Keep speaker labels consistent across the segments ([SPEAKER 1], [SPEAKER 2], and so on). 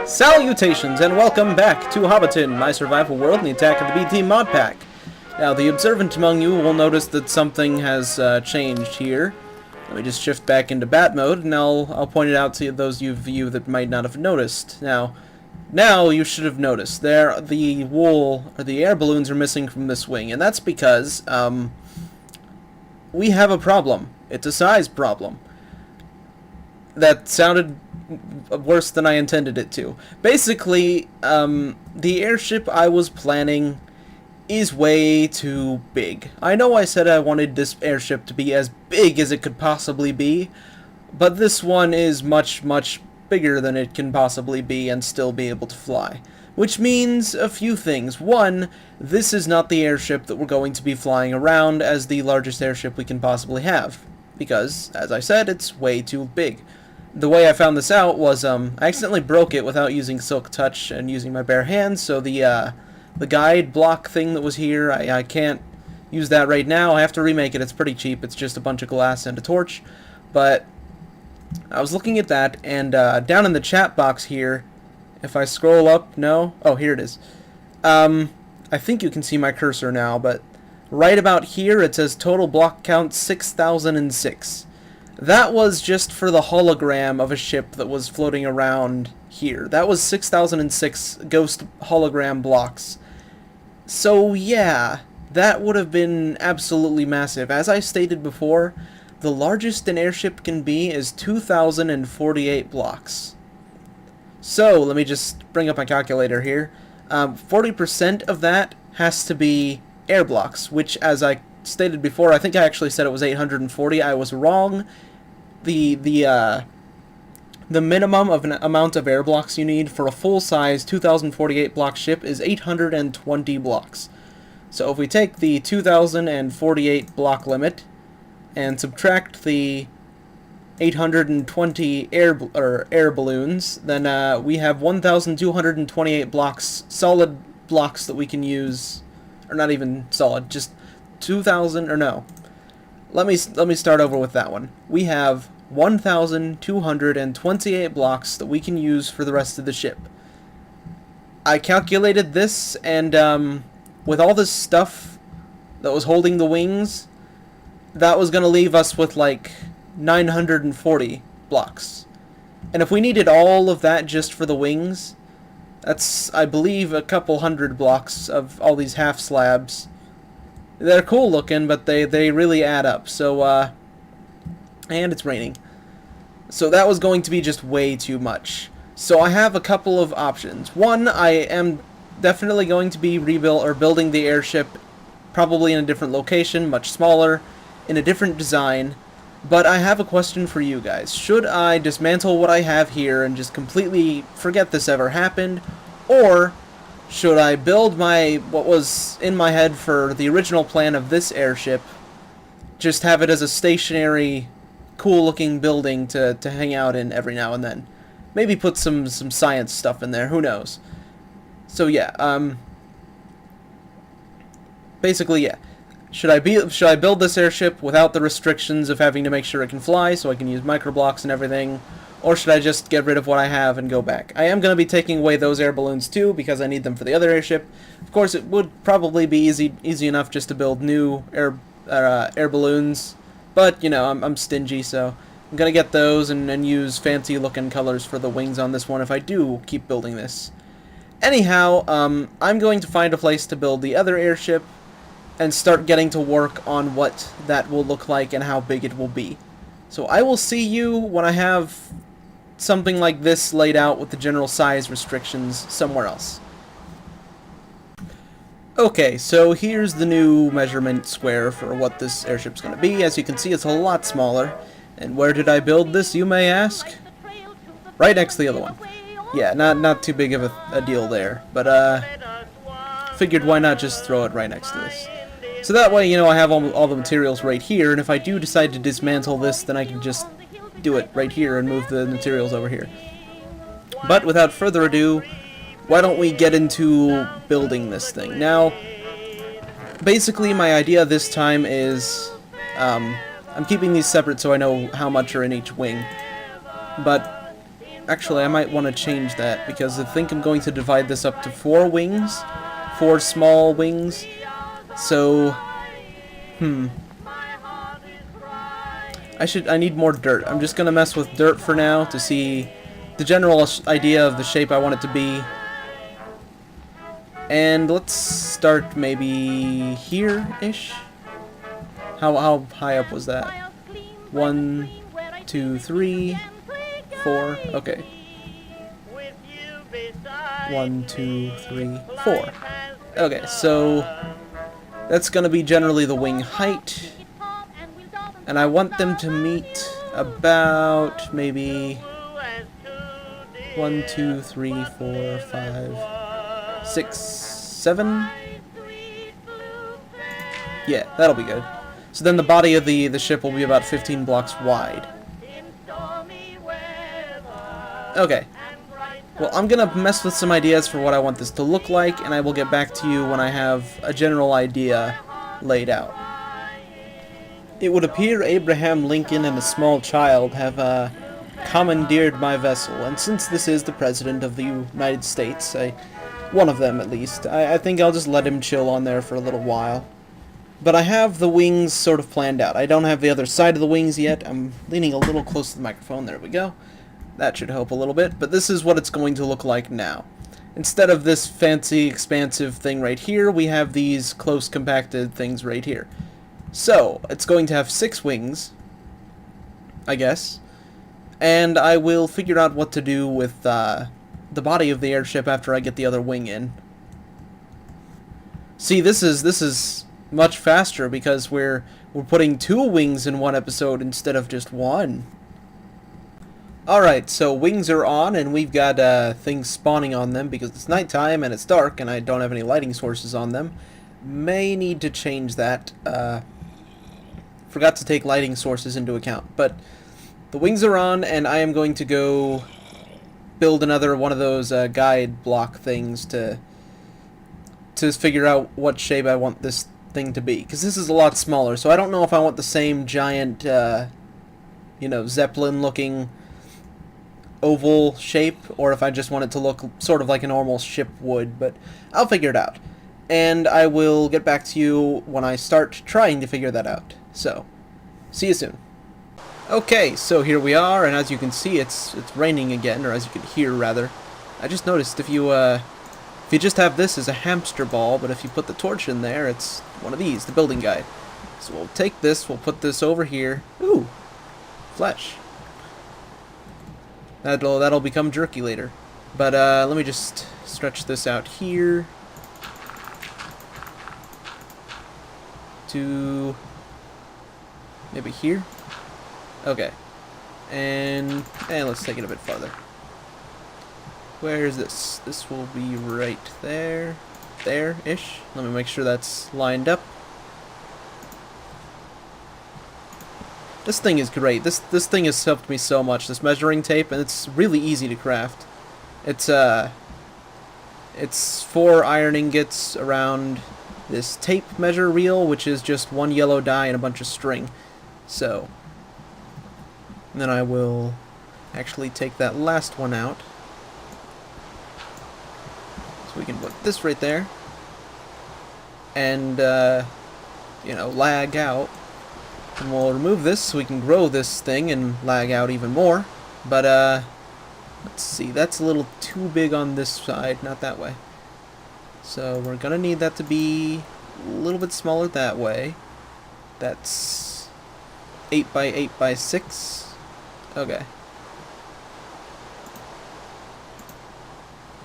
[SPEAKER 1] Salutations, and welcome back to Hobbiton, my survival world in the Attack of the B Team mod pack. Now, the observant among you will notice that something has changed here. Let me just shift back into bat mode, and I'll point it out to those of you that might not have noticed. Now you should have noticed. The wool, or the air balloons are missing from this wing, and that's because, we have a problem. It's a size problem. That sounded worse than I intended it to. Basically, the airship I was planning is way too big. I know I said I wanted this airship to be as big as it could possibly be, but this one is much, much bigger than it can possibly be and still be able to fly. Which means a few things. One, this is not the airship that we're going to be flying around as the largest airship we can possibly have. Because, as I said, it's way too big. The way I found this out was, I accidentally broke it without using Silk Touch and using my bare hands, so the guide block thing that was here, I can't use that right now. I have to remake it. It's pretty cheap. It's just a bunch of glass and a torch. But I was looking at that, and down in the chat box here, if I scroll up, no? Oh, here it is. I think you can see my cursor now, but right about here it says total block count 6,006. That was just for the hologram of a ship that was floating around here. That was 6,006 ghost hologram blocks. So yeah, that would have been absolutely massive. As I stated before, the largest an airship can be is 2,048 blocks. So, let me just bring up my calculator here. 40% of that has to be air blocks, which, as I stated before, I think I actually said it was 840. I was wrong. The minimum of an amount of air blocks you need for a full-size 2,048 block ship is 820 blocks. So if we take the 2,048 block limit and subtract the 820 air balloons, then we have 1,228 blocks, solid blocks that we can use, or not even solid, just 2,000, or no. Let me start over with that one. We have 1,228 blocks that we can use for the rest of the ship. I calculated this, and with all this stuff that was holding the wings, that was going to leave us with like 940 blocks. And if we needed all of that just for the wings, that's, I believe, a couple hundred blocks of all these half slabs. They're cool looking, but they really add up. So, and it's raining. So that was going to be just way too much. So I have a couple of options. One, I am definitely going to be building the airship probably in a different location, much smaller, in a different design. But I have a question for you guys. Should I dismantle what I have here and just completely forget this ever happened? Or should I build what was in my head for the original plan of this airship, just have it as a stationary, cool-looking building to hang out in every now and then? Maybe put some science stuff in there, who knows? So yeah, basically, yeah. Should I build this airship without the restrictions of having to make sure it can fly, so I can use microblocks and everything? Or should I just get rid of what I have and go back? I am going to be taking away those air balloons too, because I need them for the other airship. Of course, it would probably be easy enough just to build new air balloons, but, you know, I'm stingy, so I'm going to get those and use fancy-looking colors for the wings on this one if I do keep building this. Anyhow, I'm going to find a place to build the other airship and start getting to work on what that will look like and how big it will be. So I will see you when I have something like this laid out with the general size restrictions somewhere else. Okay, so here's the new measurement square for what this airship's going to be. As you can see, it's a lot smaller. And where did I build this, you may ask? Right next to the other one. Yeah, not too big of a deal there, but figured why not just throw it right next to this. So that way, you know, I have all the materials right here, and if I do decide to dismantle this, then I can just do it right here and move the materials over here. But without further ado, why don't we get into building this thing? Now, basically my idea this time is, I'm keeping these separate so I know how much are in each wing. But Actually, I might want to change that, because I think I'm going to divide this up to 4 wings. 4 small wings. So, I need more dirt. I'm just gonna mess with dirt for now to see the general idea of the shape I want it to be. And let's start maybe here-ish. How high up was that? 1, 2, 3, 4. Okay. 1, 2, 3, 4. Okay, so that's gonna be generally the wing height. And I want them to meet about maybe 1, 2, 3, 4, 5, 6, 7. Yeah, that'll be good. So then the body of the ship will be about 15 blocks wide. Okay. Well, I'm gonna mess with some ideas for what I want this to look like, and I will get back to you when I have a general idea laid out. It would appear Abraham Lincoln and a small child have commandeered my vessel, and since this is the President of the United States, one of them at least, I think I'll just let him chill on there for a little while. But I have the wings sort of planned out. I don't have the other side of the wings yet. I'm leaning a little close to the microphone. There we go. That should help a little bit, but this is what it's going to look like now. Instead of this fancy, expansive thing right here, we have these close, compacted things right here. So, it's going to have 6 wings, I guess, and I will figure out what to do with the body of the airship after I get the other wing in. See, this is much faster because we're putting 2 wings in one episode instead of just 1. Alright, so wings are on, and we've got things spawning on them because it's nighttime and it's dark and I don't have any lighting sources on them. May need to change that. Forgot to take lighting sources into account, but the wings are on, and I am going to go build another one of those guide block things to figure out what shape I want this thing to be, because this is a lot smaller, so I don't know if I want the same giant, you know, Zeppelin-looking oval shape, or if I just want it to look sort of like a normal ship would, but I'll figure it out. And I will get back to you when I start trying to figure that out. So, see you soon. Okay, so here we are, and as you can see, it's raining again, or as you can hear, rather. I just noticed if you just have this as a hamster ball, but if you put the torch in there, it's one of these, the building guide. So we'll take this, we'll put this over here. Ooh, flesh. That'll become jerky later. But let me just stretch this out here to maybe here. Okay, and let's take it a bit farther. Where is this? This will be right there, there-ish. Let me make sure that's lined up. This thing is great. This thing has helped me so much. This measuring tape, and it's really easy to craft. It's 4 iron ingots around this tape measure reel, which is just 1 yellow dye and a bunch of string. So, and then I will actually take that last one out. So we can put this right there, and you know, lag out. And we'll remove this so we can grow this thing and lag out even more. But, let's see, that's a little too big on this side, not that way. So we're gonna need that to be a little bit smaller that way. That's 8 by 8 by 6. Okay.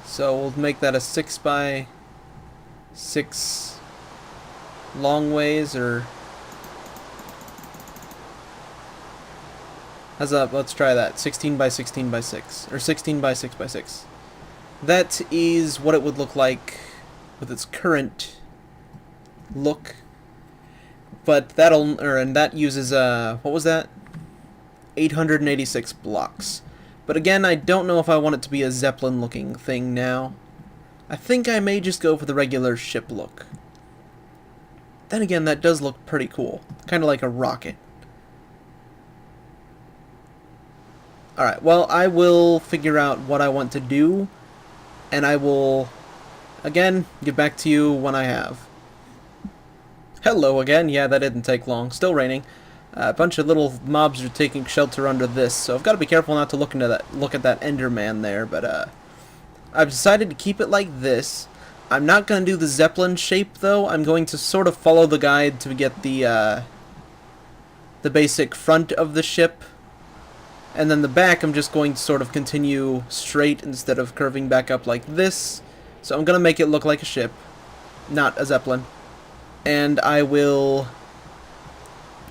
[SPEAKER 1] So we'll make that a 6 by 6 long ways, or how's that? Let's try that. 16 by 16 by 6. Or 16 by 6 by 6. That is what it would look like with its current look. But that uses, what was that? 886 blocks. But again, I don't know if I want it to be a Zeppelin-looking thing now. I think I may just go for the regular ship look. Then again, that does look pretty cool. Kind of like a rocket. Alright, well, I will figure out what I want to do, and I will, again, get back to you when I have. Hello again. Yeah, that didn't take long. Still raining. A bunch of little mobs are taking shelter under this, so I've got to be careful not to look at that Enderman there, but I've decided to keep it like this. I'm not going to do the Zeppelin shape, though. I'm going to sort of follow the guide to get the basic front of the ship. And then the back, I'm just going to sort of continue straight instead of curving back up like this. So I'm going to make it look like a ship, not a Zeppelin. And I will...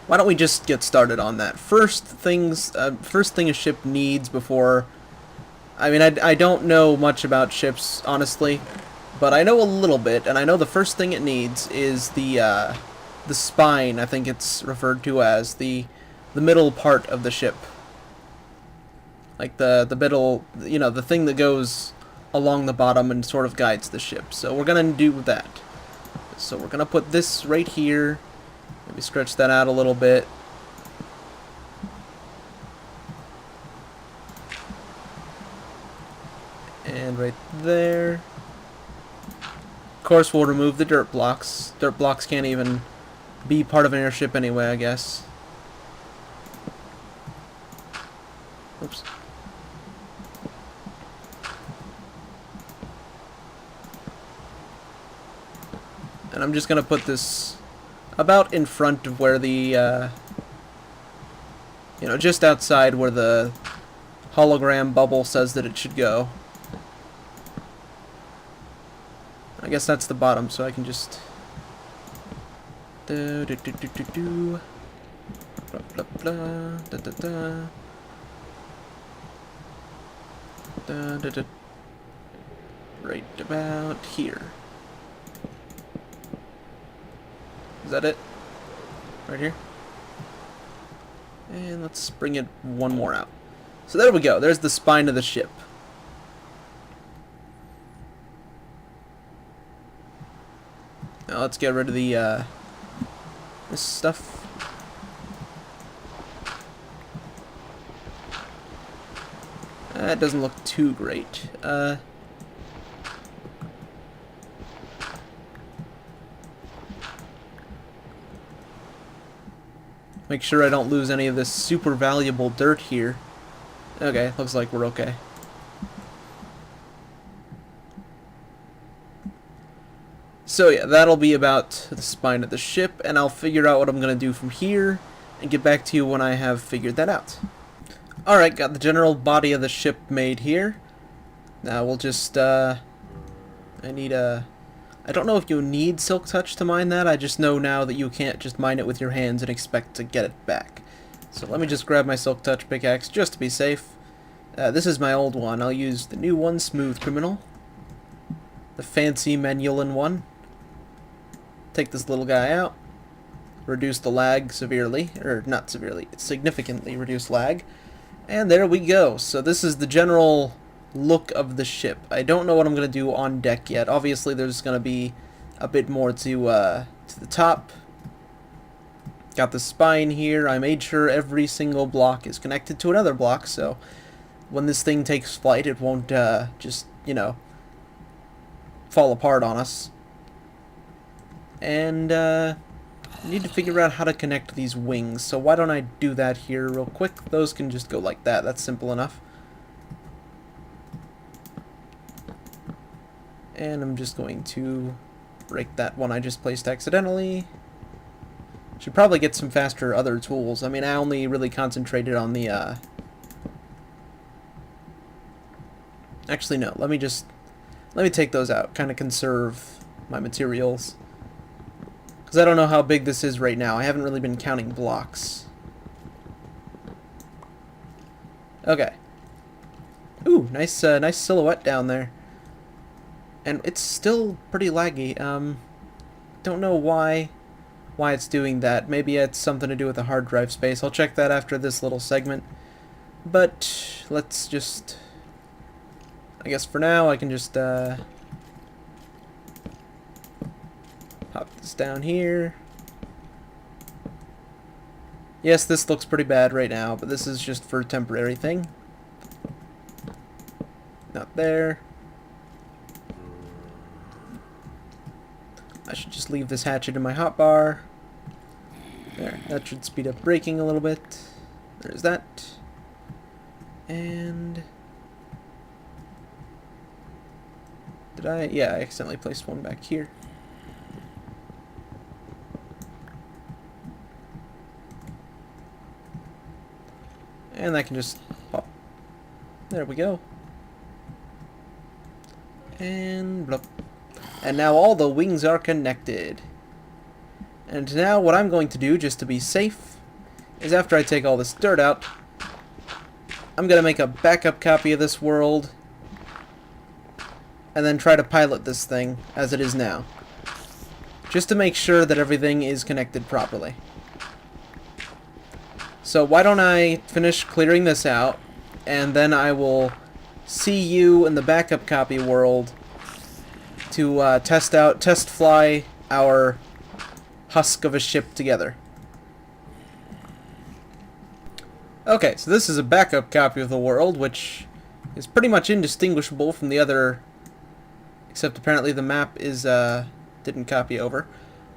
[SPEAKER 1] Why don't we just get started on that? First thing a ship needs before... I mean, I don't know much about ships, honestly, but I know a little bit, and I know the first thing it needs is the spine, I think it's referred to as, the middle part of the ship. Like the middle, you know, the thing that goes along the bottom and sort of guides the ship. So we're going to do that. So we're going to put this right here. Maybe stretch that out a little bit. And right there. Of course, we'll remove the dirt blocks. Dirt blocks can't even be part of an airship anyway, I guess. Oops. And I'm just going to put this about in front of where the, you know, just outside where the hologram bubble says that it should go. I guess that's the bottom, so I can just... Blah, blah, blah, da, da, da. Da, da, da. Right about here. Is that it? Right here? And let's bring it one more out. So there we go. There's the spine of the ship. Now let's get rid of the, this stuff. That doesn't look too great. Make sure I don't lose any of this super valuable dirt here. Okay, looks like we're okay. So yeah, that'll be about the spine of the ship, and I'll figure out what I'm going to do from here, and get back to you when I have figured that out. Alright, got the general body of the ship made here. Now we'll just, I don't know if you need Silk Touch to mine that. I just know now that you can't just mine it with your hands and expect to get it back. So let me just grab my Silk Touch pickaxe just to be safe. This is my old one. I'll use the new one, Smooth Criminal. The fancy Manulin one. Take this little guy out. Reduce the lag severely. Or not severely, significantly reduce lag. And there we go. So this is the general look of the ship. I don't know what I'm going to do on deck yet. Obviously there's going to be a bit more to the top. Got the spine here. I made sure every single block is connected to another block, so when this thing takes flight it won't just, you know, fall apart on us. And I need to figure out how to connect these wings, so why don't I do that here real quick. Those can just go like that. That's simple enough. And I'm just going to break that one I just placed accidentally. Should probably get some faster other tools. I mean, I only really concentrated on the, Actually, no. Let me take those out. Kind of conserve my materials. Because I don't know how big this is right now. I haven't really been counting blocks. Okay. Ooh, nice, nice silhouette down there. And it's still pretty laggy. Don't know why it's doing that. Maybe it's something to do with the hard drive space. I'll check that after this little segment. But let's just... I guess for now I can just pop this down here. Yes, this looks pretty bad right now, but this is just for a temporary thing. not there. I should just leave this hatchet in my hotbar. There, that should speed up braking a little bit. There's that. And... did I? Yeah, I accidentally placed one back here. And that can just pop. There we go. And blup. And now all the wings are connected. And now what I'm going to do, just to be safe, is after I take all this dirt out, I'm going to make a backup copy of this world and then try to pilot this thing as it is now. Just to make sure that everything is connected properly. So why don't I finish clearing this out, and then I will see you in the backup copy world to test fly our husk of a ship together. Okay, so this is a backup copy of the world, which is pretty much indistinguishable from the other, except apparently the map is didn't copy over.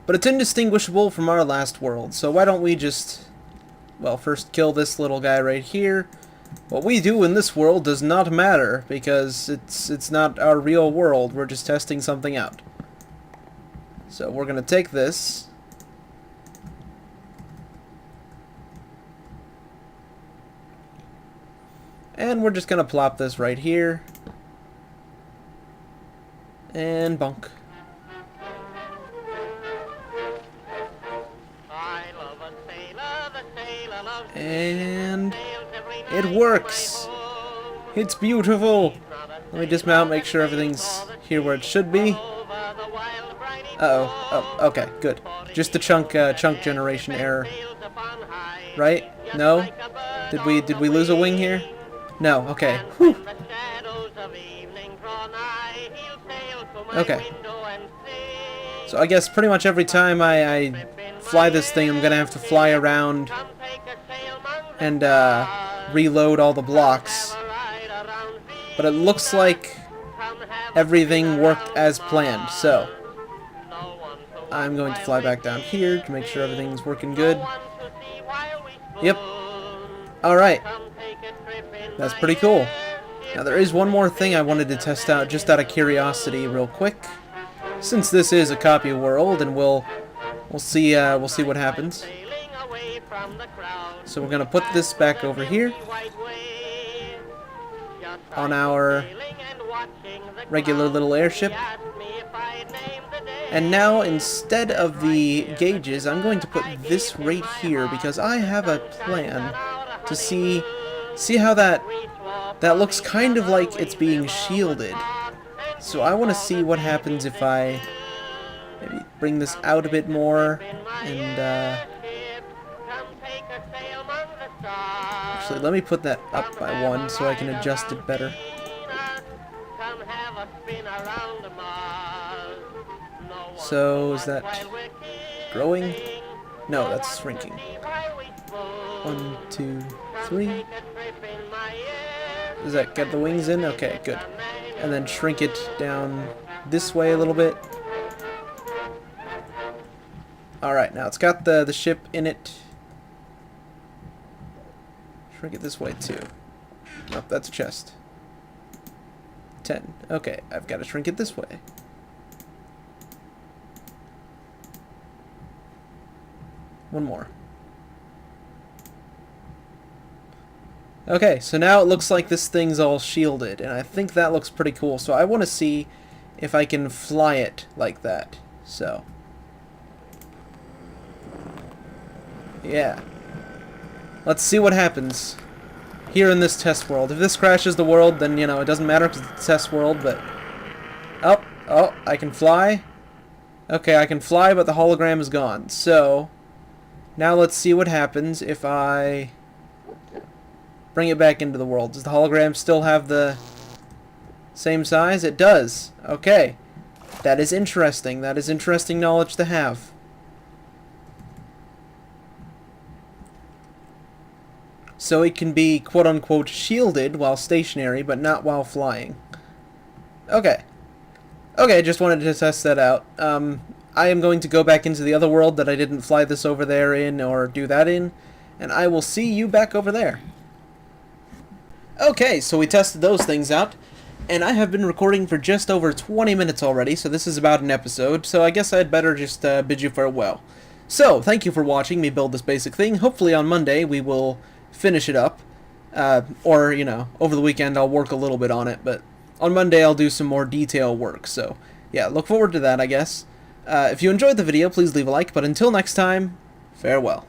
[SPEAKER 1] But it's indistinguishable from our last world, so why don't we just, well, first kill this little guy right here. What we do in this world does not matter, because it's not our real world. We're just testing something out. So we're going to take this. And we're just going to plop this right here. And bonk. And it works! It's beautiful! Let me dismount, make sure everything's here where it should be. Uh-oh. Oh, okay, good. Just a chunk generation error. Right? No? Did we lose a wing here? No, okay. Whew. Okay. So I guess pretty much every time I fly this thing, I'm gonna have to fly around and reload all the blocks. But it looks like everything worked as planned, so I'm going to fly back down here to make sure everything's working good. Yep. Alright. That's pretty cool. Now there is one more thing I wanted to test out just out of curiosity real quick. Since this is a copy world, and we'll see what happens. So we're gonna put this back over here on our regular little airship. And now instead of the gauges, I'm going to put this right here because I have a plan to see how that looks kind of like it's being shielded. So I want to see what happens if I maybe bring this out a bit more and actually let me put that up by 1 so I can adjust it better. So is that growing? No, that's shrinking. 1, 2, 3. Does that get the wings in? Okay, good. And then shrink it down this way a little bit. Alright, now it's got the ship in it. Shrink it this way too. Nope, that's a chest. 10. Okay, I've got to shrink it this way. One more. Okay, so now it looks like this thing's all shielded, and I think that looks pretty cool. So I want to see if I can fly it like that. So, yeah. Let's see what happens here in this test world. If this crashes the world, then, you know, it doesn't matter because it's a test world, but... Oh, I can fly. Okay, I can fly, but the hologram is gone. So, now let's see what happens if I bring it back into the world. Does the hologram still have the same size? It does. Okay. That is interesting. That is interesting knowledge to have. So it can be quote-unquote shielded while stationary, but not while flying. Okay. Okay, just wanted to test that out. I am going to go back into the other world that I didn't fly this over there in or do that in, and I will see you back over there. Okay, so we tested those things out, and I have been recording for just over 20 minutes already, so this is about an episode, so I guess I'd better just bid you farewell. So, thank you for watching me build this basic thing. Hopefully on Monday we will finish it up, or, you know, over the weekend I'll work a little bit on it, but on Monday I'll do some more detail work, so yeah, look forward to that, I guess. If you enjoyed the video, please leave a like, but until next time, farewell.